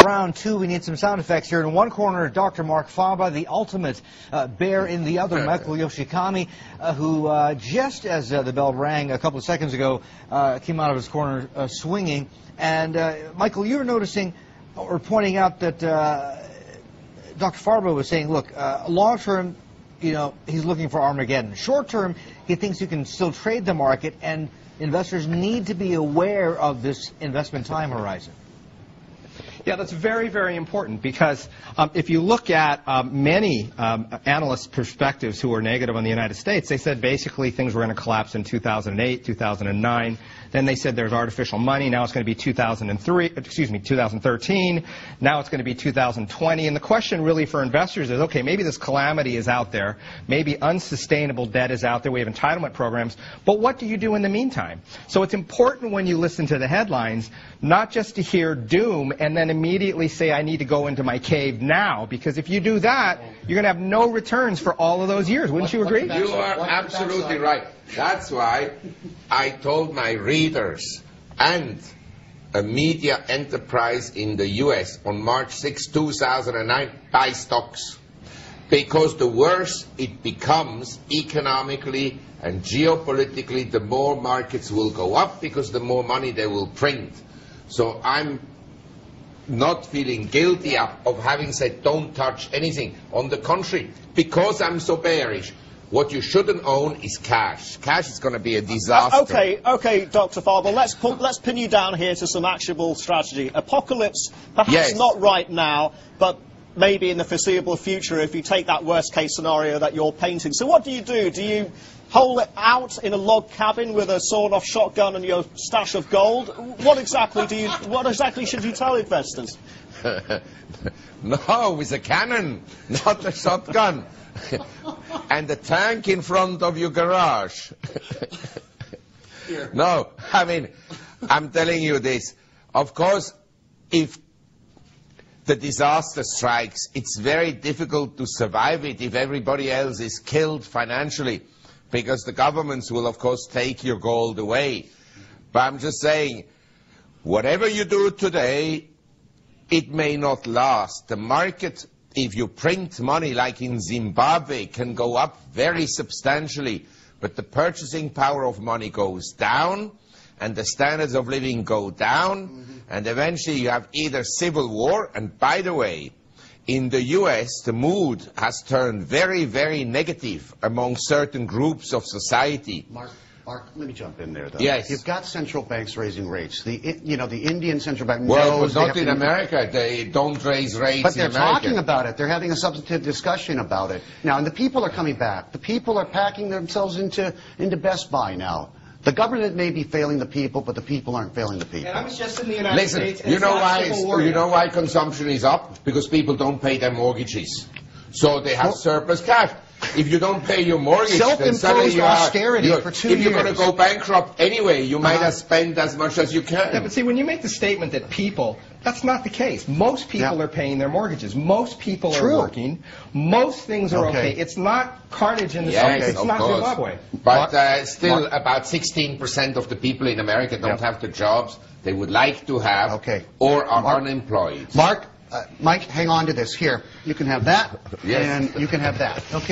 round two. We need some sound effects here. In one corner, Dr. Marc Faber, the ultimate bear. In the other, Michael Yoshikami, who just as the bell rang a couple of seconds ago, came out of his corner swinging. And Michael, you were noticing or pointing out that Dr. Faber was saying, look, long term, you know, he's looking for Armageddon. Short term, he thinks you can still trade the market, and investors need to be aware of this investment time horizon. Yeah, that's very, very important, because if you look at many analysts' perspectives who are negative on the United States, they said basically things were going to collapse in 2008, 2009. Then they said there's artificial money. Now it's going to be 2013. Now it's going to be 2020. And the question really for investors is, okay, maybe this calamity is out there. Maybe unsustainable debt is out there. We have entitlement programs. But what do you do in the meantime? So it's important when you listen to the headlines not just to hear doom and then immediately say, I need to go into my cave now. Because if you do that, you're going to have no returns for all of those years. Wouldn't you agree? You are absolutely right. That's why I told my readers and a media enterprise in the US on March 6, 2009, buy stocks. Because the worse it becomes economically and geopolitically, the more markets will go up because the more money they will print. So I'm not feeling guilty of having said don't touch anything. On the contrary, because I'm so bearish, what you shouldn't own is cash. Cash is going to be a disaster. Okay, Dr. Faber, let's pin you down here to some actionable strategy. Apocalypse, perhaps not right now, but maybe in the foreseeable future if you take that worst-case scenario that you're painting. So what do you do? Do you hole it out in a log cabin with a sawed-off shotgun and your stash of gold? What exactly should you tell investors? No, with a cannon, not a shotgun. And a tank in front of your garage. No, I mean, I'm telling you this. Of course, if the disaster strikes, it's very difficult to survive it if everybody else is killed financially, because the governments will, of course, take your gold away. But I'm just saying, whatever you do today, it may not last. The market, if you print money like in Zimbabwe, can go up very substantially, but the purchasing power of money goes down, and the standards of living go down, and eventually you have either civil war, and by the way, in the US, the mood has turned very, very negative among certain groups of society. Mark, let me jump in there, though. Yes. You've got central banks raising rates. The Indian central bank Well, knows but not in America. They don't raise rates but they're in America. talking about it. They're having a substantive discussion about it. Now, and the people are coming back. The people are packing themselves into Best Buy now. The government may be failing the people, but the people aren't failing the people. And I was just in the United States. You know why consumption is up? Because people don't pay their mortgages. So they have surplus cash. If you don't pay your mortgage, then suddenly you austerity for 2 years. If you're going to go bankrupt anyway, you might have spent as much as you can. Yeah, but see, when you make the statement that people, that's not the case. Most people are paying their mortgages. Most people are working. Most things are okay. It's not carnage in the streets. It's not Zimbabwe. But still, about 16% of the people in America don't have the jobs they would like to have or are unemployed. Mike, hang on to this. Here, you can have that, and you can have that. Okay.